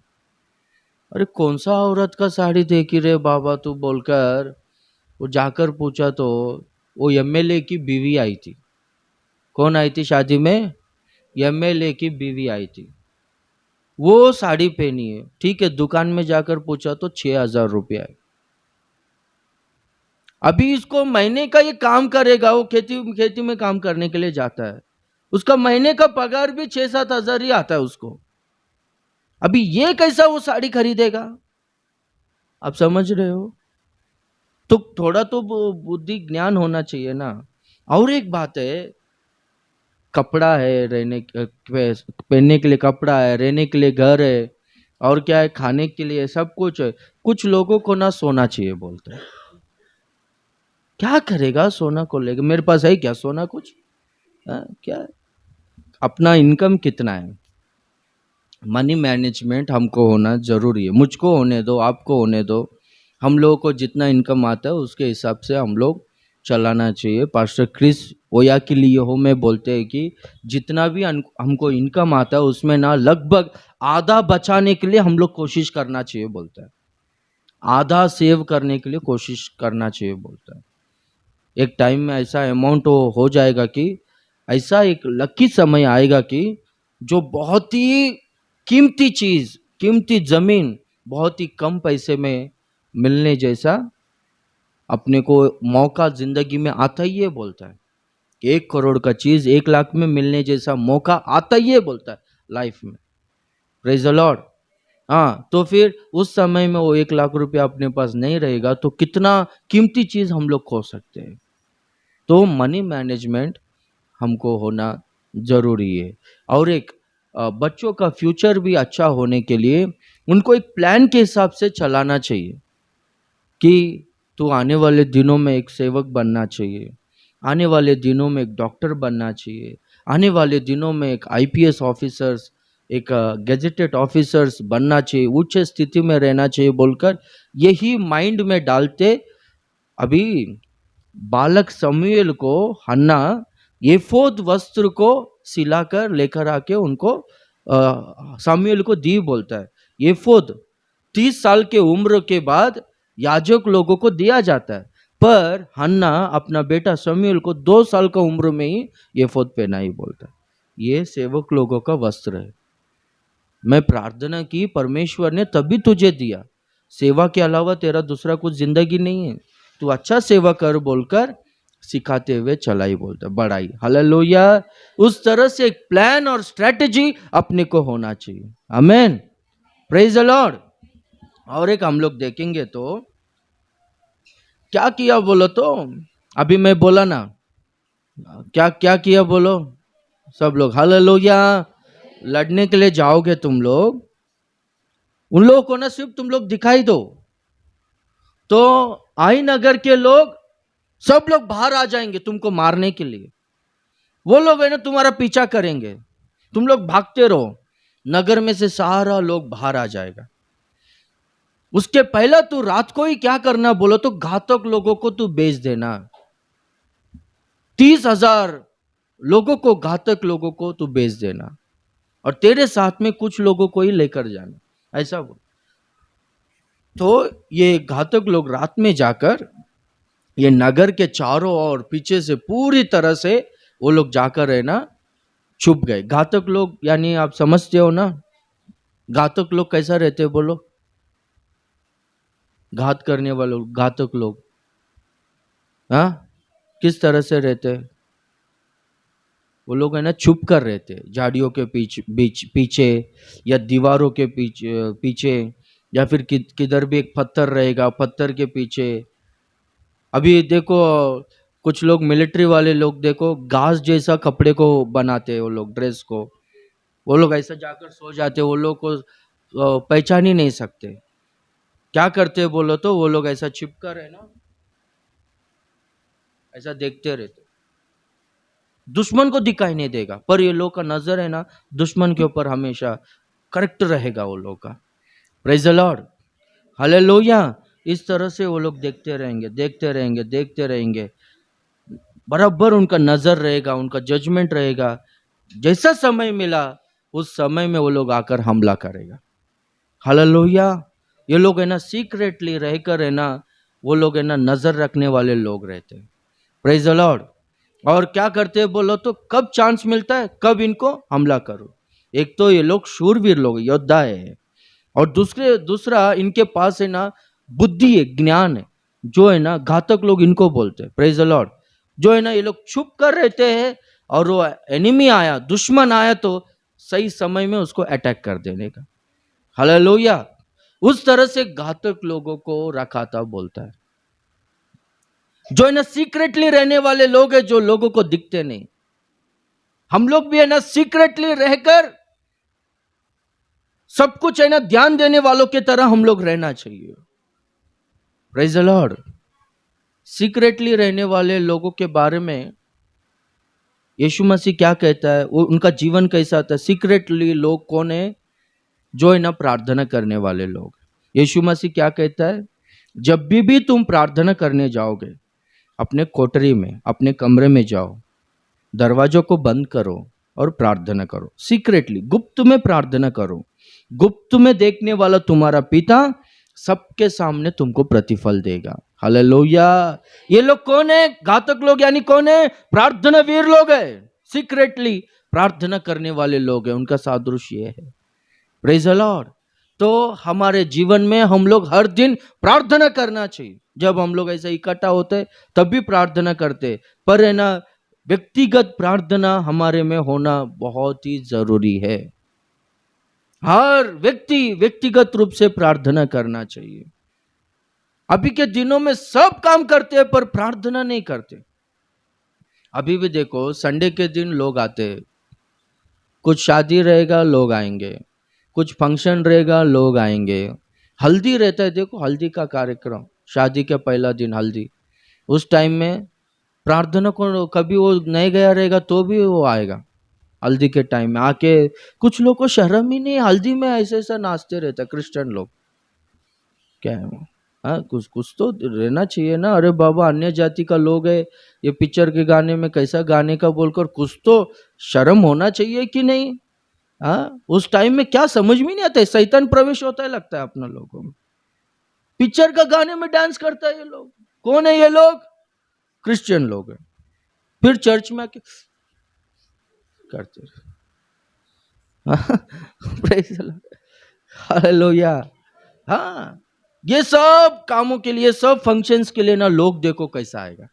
अरे कौन सा औरत का साड़ी देखी रे बाबा तू बोलकर वो जाकर पूछा तो वो एमएलए की बीवी आई थी। कौन आई थी शादी में? एमएलए की बीवी आई थी, वो साड़ी पहनी है। ठीक है, दुकान में जाकर पूछा तो 6,000 रुपया है। अभी इसको महीने का ये काम करेगा, वो खेती में काम करने के लिए जाता है, उसका महीने का पगार भी 6-7 हजार ही आता है उसको। अभी ये कैसा वो साड़ी खरीदेगा? आप समझ रहे हो? तो थोड़ा तो बुद्धि ज्ञान होना चाहिए ना। और एक बात है, कपड़ा है, पहनने के लिए कपड़ा है, रहने के लिए घर है, और क्या है, खाने के लिए सब कुछ है। कुछ लोगों को ना सोना चाहिए बोलते हैं। क्या करेगा सोना को लेकर? मेरे पास है क्या सोना कुछ? क्या अपना इनकम कितना है? मनी मैनेजमेंट हमको होना जरूरी है, मुझको होने दो, आपको होने दो। हम लोगों को जितना इनकम आता है उसके हिसाब से हम लोग चलाना चाहिए। पास्टर क्रिस ओया के लिए हो में बोलते हैं कि जितना भी हमको इनकम आता है उसमें ना लगभग आधा बचाने के लिए हम लोग कोशिश करना चाहिए बोलता है, आधा सेव करने के लिए कोशिश करना चाहिए बोलता है। एक टाइम में ऐसा अमाउंट हो जाएगा कि ऐसा एक लकी समय आएगा कि जो बहुत ही कीमती चीज, कीमती जमीन बहुत ही कम पैसे में मिलने जैसा अपने को मौका जिंदगी में आता ही है बोलता है। 1 करोड़ का चीज 1 लाख में मिलने जैसा मौका आता ही है बोलता है लाइफ में। Praise the Lord. हाँ, तो फिर उस समय में वो 1 लाख रुपया अपने पास नहीं रहेगा तो कितना कीमती चीज हम लोग खो सकते हैं। तो मनी मैनेजमेंट हमको होना जरूरी है। और एक बच्चों का फ्यूचर भी अच्छा होने के लिए उनको एक प्लान के हिसाब से चलाना चाहिए कि तू आने वाले दिनों में एक सेवक बनना चाहिए, आने वाले दिनों में एक डॉक्टर बनना चाहिए, आने वाले दिनों में एक आईपीएस ऑफिसर्स, एक गैजेटेड ऑफिसर्स बनना चाहिए, उच्च स्थिति में रहना चाहिए बोलकर यही माइंड में डालते अभी बालक समूएल को हन्ना एफोद वस्त्र को सिलाकर लेकर आके उनको समूएल को दी बोलता है। एफोद 30 साल के उम्र के बाद याजक लोगों को दिया जाता है, पर हन्ना अपना बेटा समूएल को 2 साल का उम्र में ही एफोद पहनाई बोलता है। ये सेवक लोगों का वस्त्र है। मैं प्रार्थना की, परमेश्वर ने तभी तुझे दिया, सेवा के अलावा तेरा दूसरा कुछ जिंदगी नहीं है, तू अच्छा सेवा कर बोलकर सिखाते हुए चलाई बोलता है, बढ़ाई। हालेलुया। उस तरह से एक प्लान और स्ट्रेटेजी अपने को होना चाहिए। आमेन, प्रेज द लॉर्ड। और एक हम लोग देखेंगे तो क्या किया बोलो तो, अभी मैं बोला ना, क्या क्या किया बोलो सब लोग। हालेलुया। लड़ने के लिए जाओगे तुम लोग, उन लोगों को ना सिर्फ तुम लोग दिखाई दो तो आई नगर के लोग सब लोग बाहर आ जाएंगे तुमको मारने के लिए। वो लोग है ना तुम्हारा पीछा करेंगे, तुम लोग भागते रहो, नगर में से सारा लोग बाहर आ जाएगा। उसके पहले तू रात को ही क्या करना बोलो तो घातक लोगों को तू बेच देना। 30,000 लोगों को, घातक लोगों को तू बेच देना और तेरे साथ में कुछ लोगों को ही लेकर जाना, ऐसा बोल। तो ये घातक लोग रात में जाकर ये नगर के चारों ओर पीछे से पूरी तरह से वो लोग जाकर है ना छुप गए। घातक लोग यानी आप समझते हो ना, घातक लोग कैसा रहते बोलो, घात करने वाले घातक लोग हाँ किस तरह से रहते? वो लोग है ना छुप कर रहते, झाड़ियों के पीछे या दीवारों के पीछे या फिर किधर भी एक पत्थर रहेगा, पत्थर के पीछे। अभी देखो कुछ लोग मिलिट्री वाले लोग देखो घास जैसा कपड़े को बनाते हैं, वो लोग ड्रेस को, वो लोग ऐसा जाकर सो जाते, वो लोग को पहचान ही नहीं सकते। क्या करते बोलो तो वो लोग ऐसा छिपकर है ना ऐसा देखते रहते, दुश्मन को दिखाई नहीं देगा, पर ये लोग का नजर है ना दुश्मन के ऊपर हमेशा करेक्ट रहेगा वो लोग का। Praise the Lord. हालेलुया। इस तरह से वो लोग देखते रहेंगे, देखते रहेंगे, देखते रहेंगे, बराबर उनका नजर रहेगा, उनका जजमेंट रहेगा। जैसा समय मिला उस समय में वो लोग आकर हमला करेगा। हालेलुया। ये लोग है ना सीक्रेटली रहकर है ना, वो लोग है ना नजर रखने वाले लोग रहते हैं। Praise the Lord. और क्या करते हैं बोलो तो कब चांस मिलता है कब इनको हमला करो। एक तो ये लोग शूरवीर लोग, योद्धा है, और दूसरा इनके पास है ना बुद्धि है, ज्ञान है, जो है ना घातक लोग इनको बोलते हैं। Praise the Lord. जो है ना ये लोग छुप कर रहते हैं और वो एनिमी आया, दुश्मन आया तो सही समय में उसको अटैक कर देने का। हालेलुया। उस तरह से घातक लोगों को रखा था बोलता है। जो है ना सीक्रेटली रहने वाले लोग हैं, जो लोगों को दिखते नहीं। हम लोग भी है ना सीक्रेटली रहकर सब कुछ है ना ध्यान देने वालों की तरह हम लोग रहना चाहिए। Praise the Lord. सीक्रेटली रहने वाले लोगों के बारे में यीशु मसीह क्या कहता है, वो उनका जीवन कैसा था? सीक्रेटली लोग कौन है? जो है ना प्रार्थना करने वाले लोग। यीशु मसीह क्या कहता है? जब भी तुम प्रार्थना करने जाओगे, अपने कोठरी में, अपने कमरे में जाओ, दरवाजों को बंद करो और प्रार्थना करो। सीक्रेटली, गुप्त में प्रार्थना करो। गुप्त में देखने वाला तुम्हारा पिता सबके सामने तुमको प्रतिफल देगा। हालेलुया। ये लोग कौन है? घातक लोग यानी कौन है? प्रार्थना वीर लोग है, सीक्रेटली प्रार्थना करने वाले लोग हैं, उनका सादृश्य है। Praise the Lord. तो हमारे जीवन में हम लोग हर दिन प्रार्थना करना चाहिए। जब हम लोग ऐसे इकट्ठा होते तब भी प्रार्थना करते, पर है ना व्यक्तिगत प्रार्थना हमारे में होना बहुत ही जरूरी है। हर व्यक्ति व्यक्तिगत रूप से प्रार्थना करना चाहिए। अभी के दिनों में सब काम करते हैं पर प्रार्थना नहीं करते। अभी भी देखो, संडे के दिन लोग आते हैं, कुछ शादी रहेगा लोग आएंगे, कुछ फंक्शन रहेगा लोग आएंगे, हल्दी रहता है, देखो हल्दी का कार्यक्रम, शादी का पहला दिन हल्दी, उस टाइम में प्रार्थना को कभी वो नहीं गया रहेगा तो भी वो आएगा हल्दी के टाइम में आके। कुछ लोग को शर्म ही नहीं, हल्दी में ऐसे ऐसा नाचते रहता क्रिश्चियन लोग, क्या है वो? हाँ, कुछ कुछ तो रहना चाहिए ना। अरे बाबा, अन्य जाति का लोग है, ये पिक्चर के गाने में कैसा गाने का बोलकर कुछ तो शर्म होना चाहिए कि नहीं? हाँ, उस टाइम में क्या समझ में नहीं आता है, शैतान प्रवेश होता है लगता है अपना लोगों में। पिक्चर का गाने में डांस करता है ये लोग। कौन है ये लोग? क्रिश्चियन लोग हैं। फिर चर्च में आके करते हालेलुया। हाँ, ये सब कामों के लिए, सब फंक्शंस के लिए ना, लोग देखो कैसा आएगा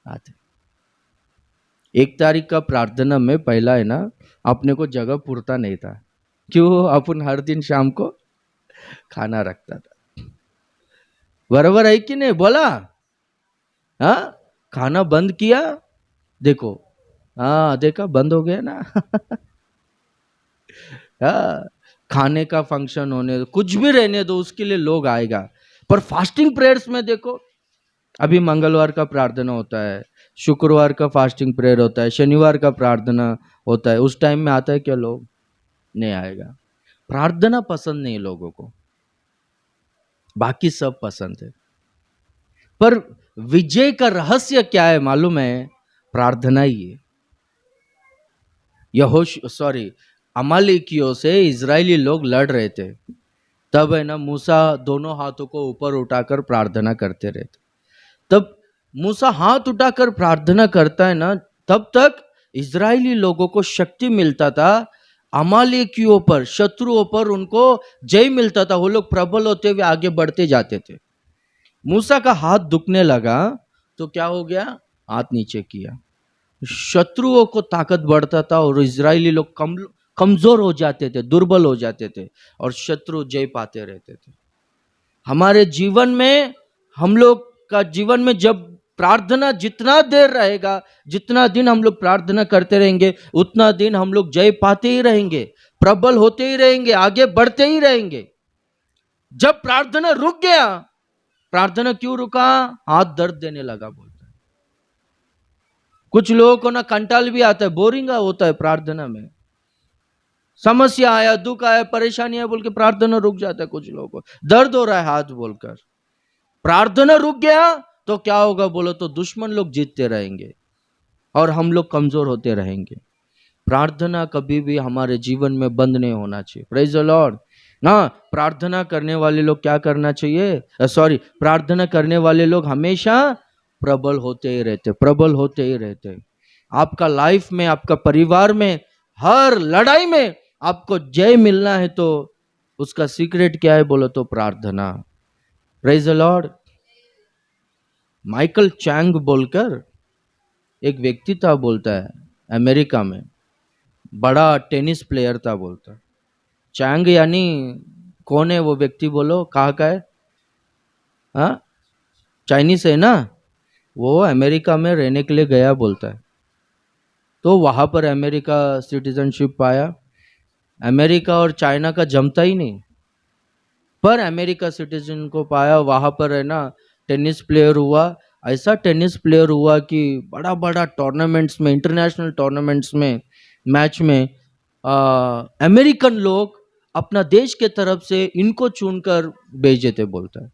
आते। 1 तारीख का प्रार्थना में पहला है ना, अपने को जगह पुरता नहीं था, क्यों? अपन हर दिन शाम को खाना रखता था, बराबर है कि नहीं? बोला हाँ, खाना बंद किया, देखो हाँ, देखा बंद हो गया ना। हाँ, खाने का फंक्शन होने दो, कुछ भी रहने दो, उसके लिए लोग आएगा। पर फास्टिंग प्रेयर्स में देखो, अभी मंगलवार का प्रार्थना होता है, शुक्रवार का फास्टिंग प्रेयर होता है, शनिवार का प्रार्थना होता है, उस टाइम में आता है क्या? लोग नहीं आएगा। प्रार्थना पसंद नहीं लोगों को, बाकी सब पसंद है। पर विजय का रहस्य क्या है मालूम है? प्रार्थना ही है। अमालेकियों से इजरायली लोग लड़ रहे थे, तब है ना मूसा दोनों हाथों को ऊपर उठाकर प्रार्थना करते रहते। तब मूसा हाथ उठाकर प्रार्थना करता है ना, तब तक इजरायली लोगों को शक्ति मिलता था, अमालेकियों पर, शत्रुओं पर उनको जय मिलता था, वो लोग प्रबल होते हुए आगे बढ़ते जाते थे। मूसा का हाथ दुखने लगा तो क्या हो गया? हाथ नीचे किया, शत्रुओं को ताकत बढ़ता था और इजरायली लोग कमजोर हो जाते थे, दुर्बल हो जाते थे और शत्रु जय पाते रहते थे। हमारे जीवन में, हम लोग का जीवन में जब प्रार्थना जितना देर रहेगा, जितना दिन हम लोग प्रार्थना करते रहेंगे, उतना दिन हम लोग जय पाते ही रहेंगे, प्रबल होते ही रहेंगे, आगे बढ़ते ही रहेंगे। जब प्रार्थना रुक गया, प्रार्थना क्यों रुका? हाथ दर्द देने लगा बोलता है। कुछ लोगों को ना कंटाल भी आता है, बोरिंग होता है प्रार्थना में, समस्या आया, दुख आया, परेशानी आया बोल के प्रार्थना रुक जाता है। कुछ लोगों को दर्द हो रहा है हाथ बोलकर, प्रार्थना रुक गया तो क्या होगा बोलो तो? दुश्मन लोग जीतते रहेंगे और हम लोग कमजोर होते रहेंगे। प्रार्थना कभी भी हमारे जीवन में बंद नहीं होना चाहिए। Praise the Lord. ना, प्रार्थना करने वाले लोग क्या करना चाहिए? प्रार्थना करने वाले लोग हमेशा प्रबल होते ही रहते, प्रबल होते ही रहते। आपका लाइफ में, आपका परिवार में, हर लड़ाई में आपको जय मिलना है तो उसका सीक्रेट क्या है बोलो तो? प्रार्थना। Praise the lord. Michael Chang बोलकर एक व्यक्ति था, बोलता है अमेरिका में, बड़ा टेनिस प्लेयर था बोलता। चैंग यानी कौन है वो व्यक्ति बोलो? कहाँ का है? हाँ, चाइनीस है ना। वो अमेरिका में रहने के लिए गया बोलता है, तो वहाँ पर अमेरिका सिटीजनशिप पाया। अमेरिका और चाइना का जमता ही नहीं, पर अमेरिका सिटीजन को पाया, वहाँ पर है ना टेनिस प्लेयर हुआ। ऐसा टेनिस प्लेयर हुआ कि बड़ा बड़ा टूर्नामेंट्स में, इंटरनेशनल टूर्नामेंट्स में, मैच में अमेरिकन लोग अपना देश के तरफ से इनको चुनकर भेजे थे बोलता है।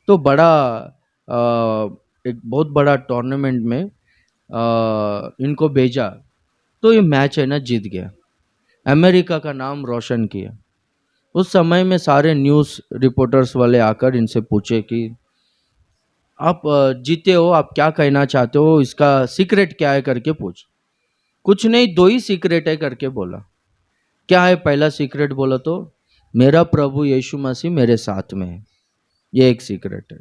तो बड़ा एक बहुत बड़ा टूर्नामेंट में इनको भेजा, तो ये मैच है ना जीत गया, अमेरिका का नाम रोशन किया। उस समय में सारे न्यूज़ रिपोर्टर्स वाले आकर इनसे पूछे कि आप जीते हो, आप क्या कहना चाहते हो, इसका सीक्रेट क्या है करके पूछ। कुछ नहीं, 2 ही सीक्रेट है करके बोला। क्या है पहला सीक्रेट बोला तो? मेरा प्रभु यीशु मसीह मेरे साथ में है, ये एक सीक्रेट है।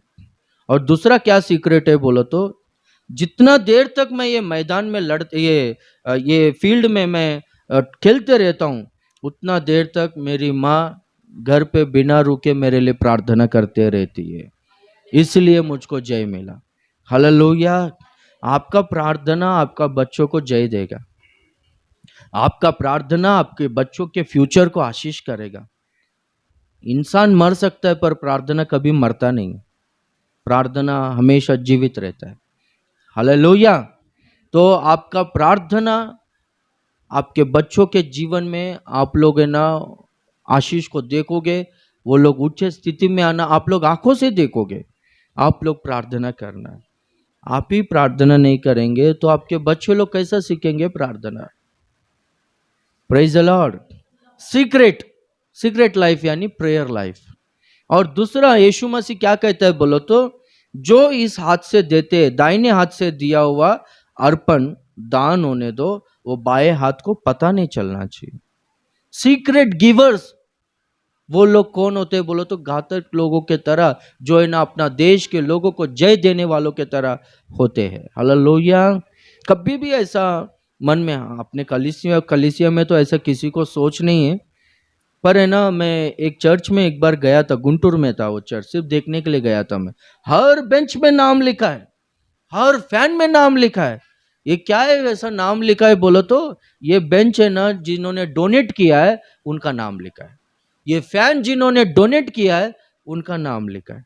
और दूसरा क्या सीक्रेट है बोलो तो? जितना देर तक मैं ये मैदान में ये फील्ड में मैं खेलते रहता हूँ, उतना देर तक मेरी माँ घर पे बिना रुके मेरे लिए प्रार्थना करते रहती है, इसलिए मुझको जय मिला। हालेलुया। आपका प्रार्थना आपका बच्चों को जय देगा, आपका प्रार्थना आपके बच्चों के फ्यूचर को आशीष करेगा। इंसान मर सकता है पर प्रार्थना कभी मरता नहीं, प्रार्थना हमेशा जीवित रहता है। हालेलुया। तो आपका प्रार्थना आपके बच्चों के जीवन में आप लोग है ना आशीष को देखोगे, वो लोग उच्च स्थिति में आना आप लोग आंखों से देखोगे। आप लोग प्रार्थना करना, आप ही प्रार्थना नहीं करेंगे तो आपके बच्चे लोग कैसा सीखेंगे प्रार्थना। Praise the Lord. Secret life यानी प्रेयर लाइफ। और दूसरा यीशु मसीह क्या कहता है बोलो तो, जो इस हाथ से देते दाहिने हाथ से दिया हुआ अर्पण दान होने दो, वो बाएं हाथ को पता नहीं चलना चाहिए। सीक्रेट गिवर्स वो लोग कौन होते हैं बोलो तो, घातक लोगों के तरह, जो है ना अपना देश के लोगों को जय देने वालों के तरह होते हैं। हालेलुया। कभी भी ऐसा मन में, अपने कलीसिया में तो ऐसा किसी को सोच नहीं है, पर है ना मैं एक चर्च में एक बार गया था, गुंटूर में था वो चर्च, सिर्फ देखने के लिए गया था मैं। हर बेंच में नाम लिखा है, हर फैन में नाम लिखा है। ये क्या है वैसा नाम लिखा है बोलो तो, ये बेंच है ना जिन्होंने डोनेट किया है उनका नाम लिखा है, ये फैन जिन्होंने डोनेट किया है उनका नाम लिखा है।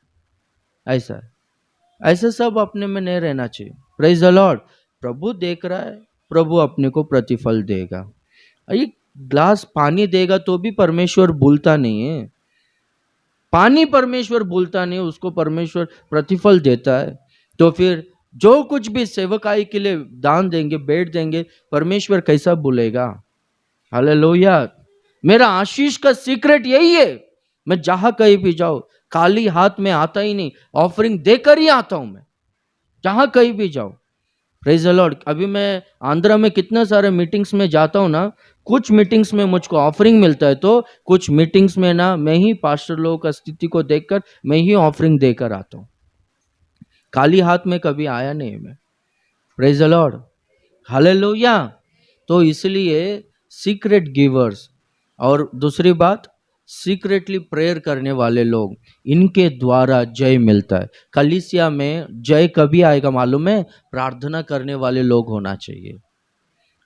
ऐसा ऐसा सब अपने में नहीं रहना चाहिए। Praise the Lord. प्रभु देख रहा है, प्रभु अपने को प्रतिफल देगा। एक ग्लास पानी देगा तो भी परमेश्वर भूलता नहीं है, पानी परमेश्वर भूलता नहीं, उसको परमेश्वर प्रतिफल देता है। तो फिर जो कुछ भी सेवकाई के लिए दान देंगे, बैठ देंगे, परमेश्वर कैसा भूलेगा। हालेलुया। मेरा आशीष का सीक्रेट यही है, मैं जहां कहीं भी जाऊं खाली हाथ में आता ही नहीं, ऑफरिंग देकर ही आता हूं मैं, जहां कहीं भी जाऊं। Praise the Lord. अभी मैं आंध्रा में कितने सारे मीटिंग्स में जाता हूं ना, कुछ मीटिंग्स में मुझको ऑफरिंग मिलता है, तो कुछ मीटिंग्स में ना मैं ही पास्टर लोगों का स्थिति को देखकर मैं ही ऑफरिंग देकर आता हूं, खाली हाथ में कभी आया नहीं मैं। Praise the Lord. हालेलुया। तो इसलिए सीक्रेट गिवर्स, और दूसरी बात सीक्रेटली प्रेयर करने वाले लोग, इनके द्वारा जय मिलता है। कलीसिया में जय कभी आएगा मालूम है, प्रार्थना करने वाले लोग होना चाहिए।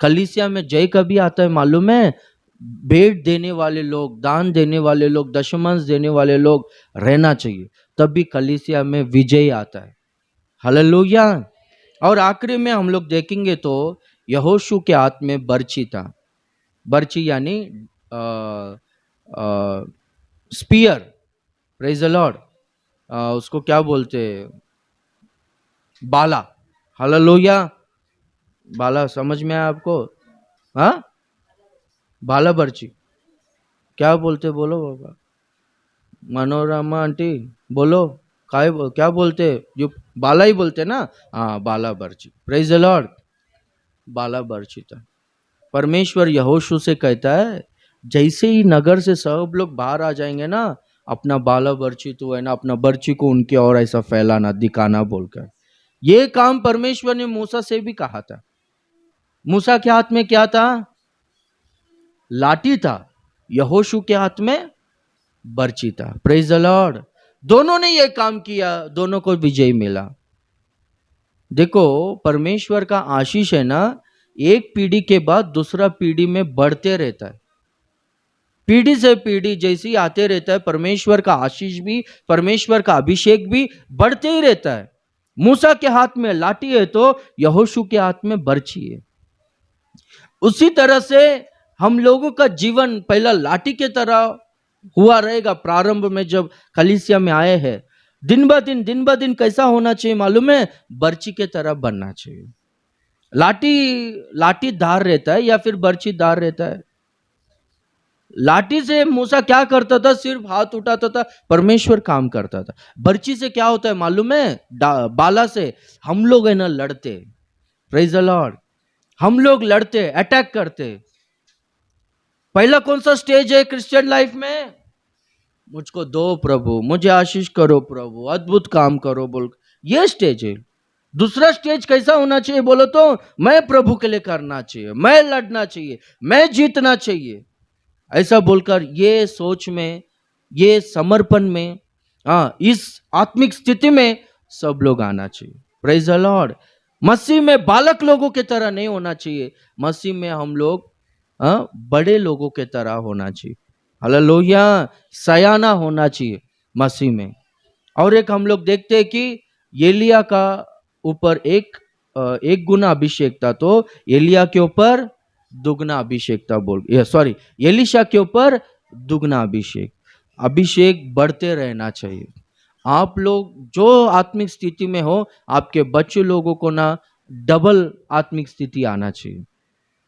कलीसिया में जय कभी आता है मालूम है, भेंट देने वाले लोग, दान देने वाले लोग, दशमांश देने वाले लोग रहना चाहिए, तभी कलीसिया में विजय आता है। हालेलुया। और आखिरी में हम लोग देखेंगे तो यहोशू के हाथ में बर्ची था। बर्ची यानी स्पीयर। Praise the Lord. उसको क्या बोलते, बाला। हालेलुया। बाला समझ में आया आपको? हाँ, बाला बर्ची क्या बोलते बोलो बाबा, मनोरमा आंटी बोलो, क्या बोलते, जो बाला ही बोलते ना, हाँ बाला बर्ची। Praise the Lord. बाला बर्ची था। परमेश्वर यहोशू से कहता है, जैसे ही नगर से सब लोग बाहर आ जाएंगे ना, अपना बाला बर्ची तो है ना, अपना बर्ची को उनके और ऐसा फैलाना, दिखाना बोलकर। ये काम परमेश्वर ने मूसा से भी कहा था। मूसा के हाथ में क्या था? लाठी था। यहोशू के हाथ में बर्ची था। Praise the Lord. दोनों ने ये काम किया, दोनों को विजय मिला। देखो परमेश्वर का आशीष है ना, एक पीढ़ी के बाद दूसरा पीढ़ी में बढ़ते रहता है, पीढ़ी से पीढ़ी जैसी आते रहता है। परमेश्वर का आशीष भी, परमेश्वर का अभिषेक भी बढ़ते ही रहता है। मूसा के हाथ में लाठी है तो यहोशू के हाथ में बर्छी है। उसी तरह से हम लोगों का जीवन पहला लाठी के तरह हुआ रहेगा। प्रारंभ में जब कलीसिया में आए हैं, दिन ब दिन कैसा होना चाहिए मालूम है? बर्छी के तरह बनना चाहिए। लाठी धार रहता है या फिर बर्छी धार रहता है? लाठी से मूसा क्या करता था? सिर्फ हाथ उठाता था, परमेश्वर काम करता था। बर्छी से क्या होता है मालूम है? बाला से हम लोग है ना लड़ते। Praise the Lord. हम लोग लड़ते, अटैक करते। पहला कौन सा स्टेज है क्रिश्चियन लाइफ में? मुझको दो प्रभु, मुझे आशीष करो प्रभु, अद्भुत काम करो बोल, ये स्टेज है। दूसरा स्टेज कैसा होना चाहिए बोलो तो, मैं प्रभु के लिए करना चाहिए, मैं लड़ना चाहिए, मैं जीतना चाहिए, ऐसा बोलकर ये सोच में, ये समर्पण में, हाँ, इस आत्मिक स्थिति में सब लोग आना चाहिए। Praise the Lord. मसीह में बालक लोगों की तरह नहीं होना चाहिए, मसीह में हम लोग बड़े लोगों के तरह होना चाहिए। हालेलुया। सयाना होना चाहिए मसीह में। और एक हम लोग देखते हैं कि एलिया का ऊपर एक गुना अभिषेक था, तो एलिया के ऊपर दुगना अभिषेक था, सॉरी, एलिशा के ऊपर दुगना अभिषेक। अभिषेक बढ़ते रहना चाहिए। आप लोग जो आत्मिक स्थिति में हो, आपके बच्चे लोगों को ना डबल आत्मिक स्थिति आना चाहिए।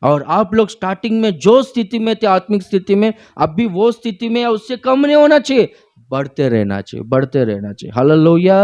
और आप लोग स्टार्टिंग में जो स्थिति में थे आत्मिक स्थिति में, अब भी वो स्थिति में या उससे कम नहीं होना चाहिए, बढ़ते रहना चाहिए, बढ़ते रहना चाहिए। हालेलुया।